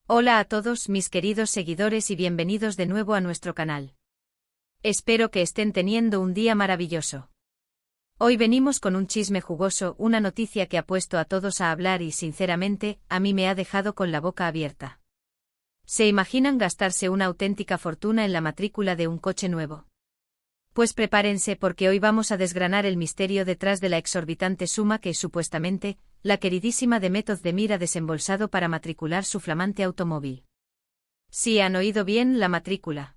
Hola a todos mis queridos seguidores y bienvenidos de nuevo a nuestro canal. Espero que estén teniendo un día maravilloso. Hoy venimos con un chisme jugoso, una noticia que ha puesto a todos a hablar y sinceramente, a mí me ha dejado con la boca abierta. ¿Se imaginan gastarse una auténtica fortuna en la matrícula de un coche nuevo? Pues prepárense porque hoy vamos a desgranar el misterio detrás de la exorbitante suma que, supuestamente, la queridísima Demet Özdemir ha desembolsado para matricular su flamante automóvil. Sí, han oído bien, la matrícula.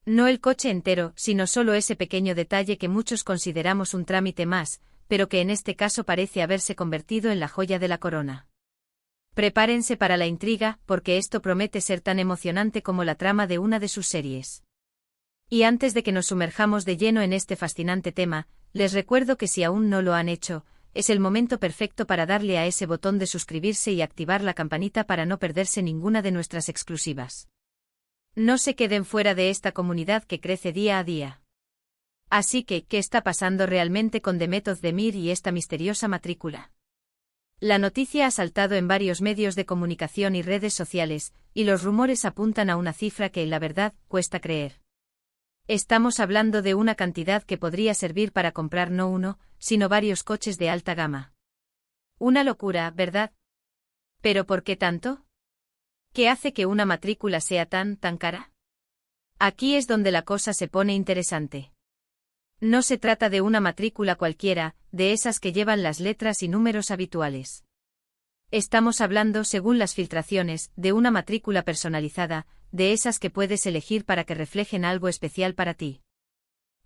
No el coche entero, sino solo ese pequeño detalle que muchos consideramos un trámite más, pero que en este caso parece haberse convertido en la joya de la corona. Prepárense para la intriga, porque esto promete ser tan emocionante como la trama de una de sus series. Y antes de que nos sumerjamos de lleno en este fascinante tema, les recuerdo que si aún no lo han hecho, es el momento perfecto para darle a ese botón de suscribirse y activar la campanita para no perderse ninguna de nuestras exclusivas. No se queden fuera de esta comunidad que crece día a día. Así que, ¿qué está pasando realmente con Demet Özdemir y esta misteriosa matrícula? La noticia ha saltado en varios medios de comunicación y redes sociales, y los rumores apuntan a una cifra que, la verdad, cuesta creer. Estamos hablando de una cantidad que podría servir para comprar no uno, sino varios coches de alta gama. Una locura, ¿verdad? ¿Pero por qué tanto? ¿Qué hace que una matrícula sea tan cara? Aquí es donde la cosa se pone interesante. No se trata de una matrícula cualquiera, de esas que llevan las letras y números habituales. Estamos hablando, según las filtraciones, de una matrícula personalizada, de esas que puedes elegir para que reflejen algo especial para ti.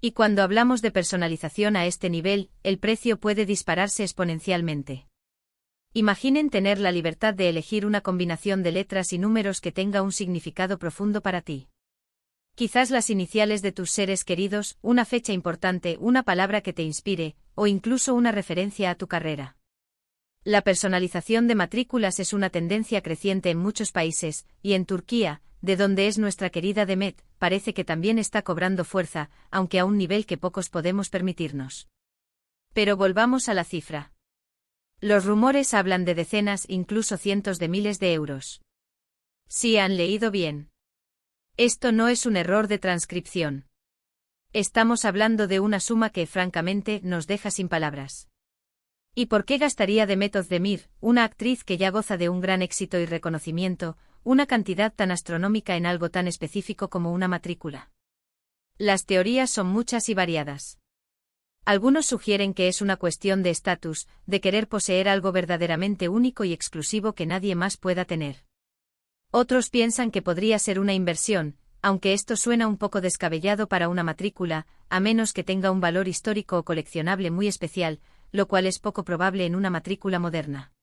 Y cuando hablamos de personalización a este nivel, el precio puede dispararse exponencialmente. Imaginen tener la libertad de elegir una combinación de letras y números que tenga un significado profundo para ti. Quizás las iniciales de tus seres queridos, una fecha importante, una palabra que te inspire, o incluso una referencia a tu carrera. La personalización de matrículas es una tendencia creciente en muchos países, y en Turquía, de donde es nuestra querida Demet, parece que también está cobrando fuerza, aunque a un nivel que pocos podemos permitirnos. Pero volvamos a la cifra. Los rumores hablan de decenas, incluso cientos de miles de euros. Sí, han leído bien. Esto no es un error de transcripción. Estamos hablando de una suma que, francamente, nos deja sin palabras. ¿Y por qué gastaría Demet Özdemir, una actriz que ya goza de un gran éxito y reconocimiento, una cantidad tan astronómica en algo tan específico como una matrícula? Las teorías son muchas y variadas. Algunos sugieren que es una cuestión de estatus, de querer poseer algo verdaderamente único y exclusivo que nadie más pueda tener. Otros piensan que podría ser una inversión, aunque esto suena un poco descabellado para una matrícula, a menos que tenga un valor histórico o coleccionable muy especial, lo cual es poco probable en una matrícula moderna.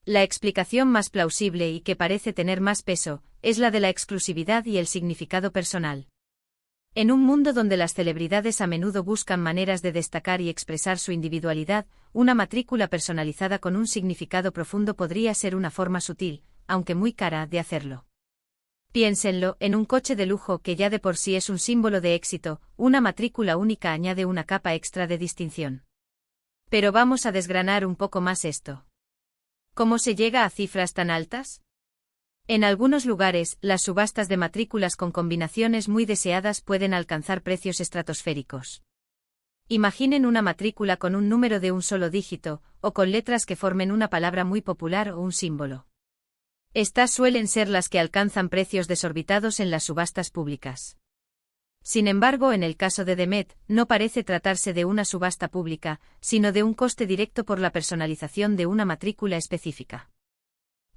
La explicación más plausible y que parece tener más peso, es la de la exclusividad y el significado personal. En un mundo donde las celebridades a menudo buscan maneras de destacar y expresar su individualidad, una matrícula personalizada con un significado profundo podría ser una forma sutil, aunque muy cara, de hacerlo. Piénsenlo, en un coche de lujo que ya de por sí es un símbolo de éxito, una matrícula única añade una capa extra de distinción. Pero vamos a desgranar un poco más esto. ¿Cómo se llega a cifras tan altas? En algunos lugares, las subastas de matrículas con combinaciones muy deseadas pueden alcanzar precios estratosféricos. Imaginen una matrícula con un número de un solo dígito, o con letras que formen una palabra muy popular o un símbolo. Estas suelen ser las que alcanzan precios desorbitados en las subastas públicas. Sin embargo, en el caso de Demet, no parece tratarse de una subasta pública, sino de un coste directo por la personalización de una matrícula específica.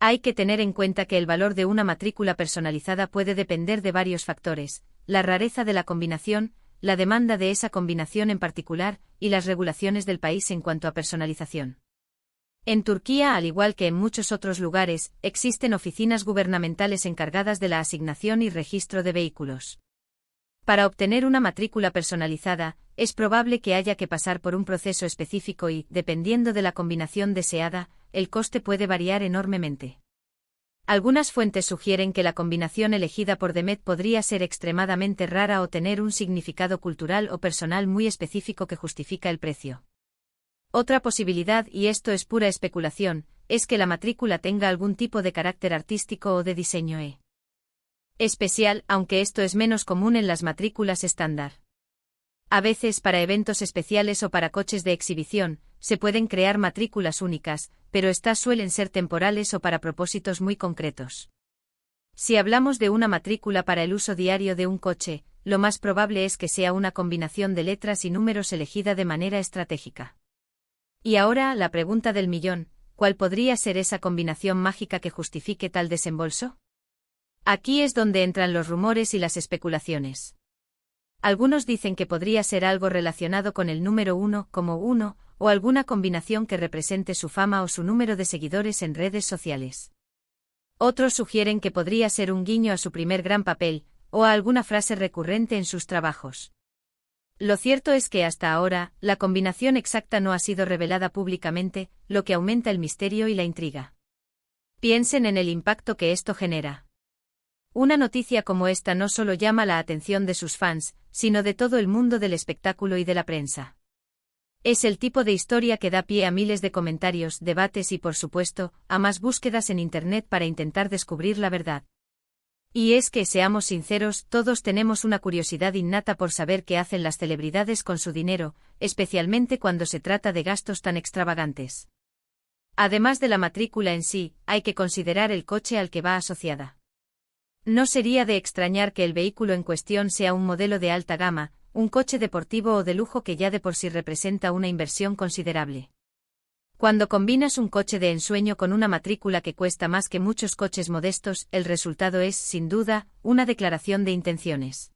Hay que tener en cuenta que el valor de una matrícula personalizada puede depender de varios factores: la rareza de la combinación, la demanda de esa combinación en particular, y las regulaciones del país en cuanto a personalización. En Turquía, al igual que en muchos otros lugares, existen oficinas gubernamentales encargadas de la asignación y registro de vehículos. Para obtener una matrícula personalizada, es probable que haya que pasar por un proceso específico y, dependiendo de la combinación deseada, el coste puede variar enormemente. Algunas fuentes sugieren que la combinación elegida por Demet podría ser extremadamente rara o tener un significado cultural o personal muy específico que justifica el precio. Otra posibilidad, y esto es pura especulación, es que la matrícula tenga algún tipo de carácter artístico o de diseño especial, aunque esto es menos común en las matrículas estándar. A veces, para eventos especiales o para coches de exhibición, se pueden crear matrículas únicas, pero estas suelen ser temporales o para propósitos muy concretos. Si hablamos de una matrícula para el uso diario de un coche, lo más probable es que sea una combinación de letras y números elegida de manera estratégica. Y ahora, la pregunta del millón: ¿cuál podría ser esa combinación mágica que justifique tal desembolso? Aquí es donde entran los rumores y las especulaciones. Algunos dicen que podría ser algo relacionado con el número 1 como 1, o alguna combinación que represente su fama o su número de seguidores en redes sociales. Otros sugieren que podría ser un guiño a su primer gran papel, o a alguna frase recurrente en sus trabajos. Lo cierto es que hasta ahora, la combinación exacta no ha sido revelada públicamente, lo que aumenta el misterio y la intriga. Piensen en el impacto que esto genera. Una noticia como esta no solo llama la atención de sus fans, sino de todo el mundo del espectáculo y de la prensa. Es el tipo de historia que da pie a miles de comentarios, debates y, por supuesto, a más búsquedas en Internet para intentar descubrir la verdad. Y es que, seamos sinceros, todos tenemos una curiosidad innata por saber qué hacen las celebridades con su dinero, especialmente cuando se trata de gastos tan extravagantes. Además de la matrícula en sí, hay que considerar el coche al que va asociada. No sería de extrañar que el vehículo en cuestión sea un modelo de alta gama, un coche deportivo o de lujo que ya de por sí representa una inversión considerable. Cuando combinas un coche de ensueño con una matrícula que cuesta más que muchos coches modestos, el resultado es, sin duda, una declaración de intenciones.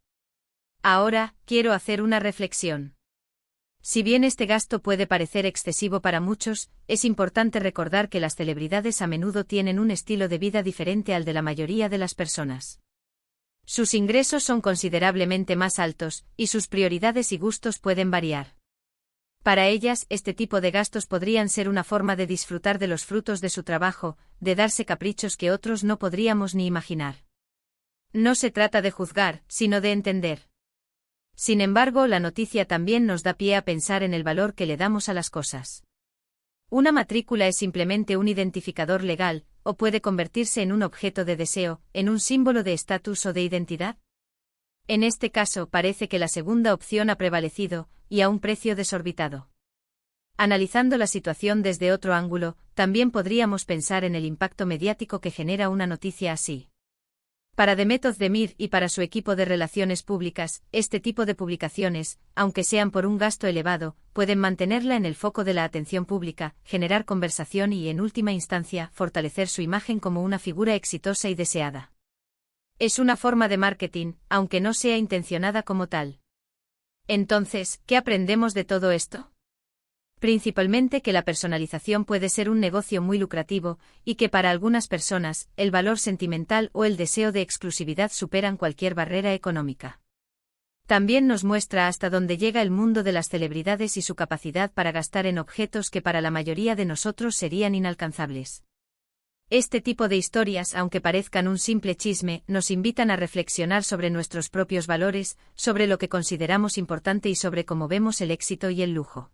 Ahora, quiero hacer una reflexión. Si bien este gasto puede parecer excesivo para muchos, es importante recordar que las celebridades a menudo tienen un estilo de vida diferente al de la mayoría de las personas. Sus ingresos son considerablemente más altos, y sus prioridades y gustos pueden variar. Para ellas, este tipo de gastos podrían ser una forma de disfrutar de los frutos de su trabajo, de darse caprichos que otros no podríamos ni imaginar. No se trata de juzgar, sino de entender. Sin embargo, la noticia también nos da pie a pensar en el valor que le damos a las cosas. Una matrícula es simplemente un identificador legal, o puede convertirse en un objeto de deseo, en un símbolo de estatus o de identidad. En este caso, parece que la segunda opción ha prevalecido, y a un precio desorbitado. Analizando la situación desde otro ángulo, también podríamos pensar en el impacto mediático que genera una noticia así. Para Demet Özdemir y para su equipo de relaciones públicas, este tipo de publicaciones, aunque sean por un gasto elevado, pueden mantenerla en el foco de la atención pública, generar conversación y, en última instancia, fortalecer su imagen como una figura exitosa y deseada. Es una forma de marketing, aunque no sea intencionada como tal. Entonces, ¿qué aprendemos de todo esto? Principalmente que la personalización puede ser un negocio muy lucrativo, y que para algunas personas, el valor sentimental o el deseo de exclusividad superan cualquier barrera económica. También nos muestra hasta dónde llega el mundo de las celebridades y su capacidad para gastar en objetos que para la mayoría de nosotros serían inalcanzables. Este tipo de historias, aunque parezcan un simple chisme, nos invitan a reflexionar sobre nuestros propios valores, sobre lo que consideramos importante y sobre cómo vemos el éxito y el lujo.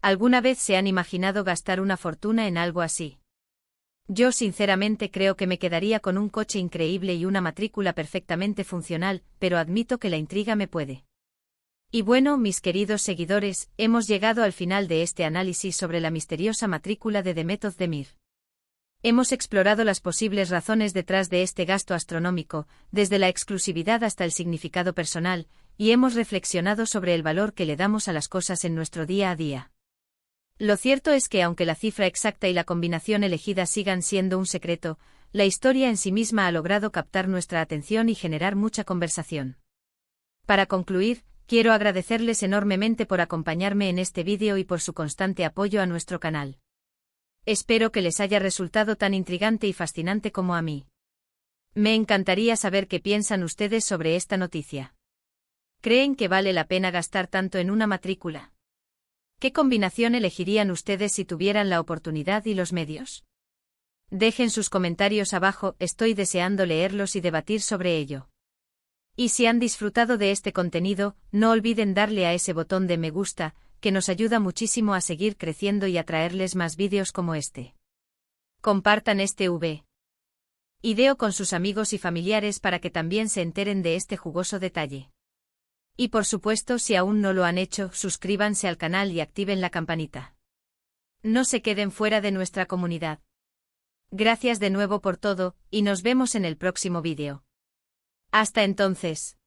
¿Alguna vez se han imaginado gastar una fortuna en algo así? Yo sinceramente creo que me quedaría con un coche increíble y una matrícula perfectamente funcional, pero admito que la intriga me puede. Y bueno, mis queridos seguidores, hemos llegado al final de este análisis sobre la misteriosa matrícula de Demet Özdemir. Hemos explorado las posibles razones detrás de este gasto astronómico, desde la exclusividad hasta el significado personal, y hemos reflexionado sobre el valor que le damos a las cosas en nuestro día a día. Lo cierto es que aunque la cifra exacta y la combinación elegida sigan siendo un secreto, la historia en sí misma ha logrado captar nuestra atención y generar mucha conversación. Para concluir, quiero agradecerles enormemente por acompañarme en este vídeo y por su constante apoyo a nuestro canal. Espero que les haya resultado tan intrigante y fascinante como a mí. Me encantaría saber qué piensan ustedes sobre esta noticia. ¿Creen que vale la pena gastar tanto en una matrícula? ¿Qué combinación elegirían ustedes si tuvieran la oportunidad y los medios? Dejen sus comentarios abajo, estoy deseando leerlos y debatir sobre ello. Y si han disfrutado de este contenido, no olviden darle a ese botón de me gusta, que nos ayuda muchísimo a seguir creciendo y a traerles más vídeos como este. Compartan este video con sus amigos y familiares para que también se enteren de este jugoso detalle. Y por supuesto, si aún no lo han hecho, suscríbanse al canal y activen la campanita. No se queden fuera de nuestra comunidad. Gracias de nuevo por todo, y nos vemos en el próximo vídeo. Hasta entonces.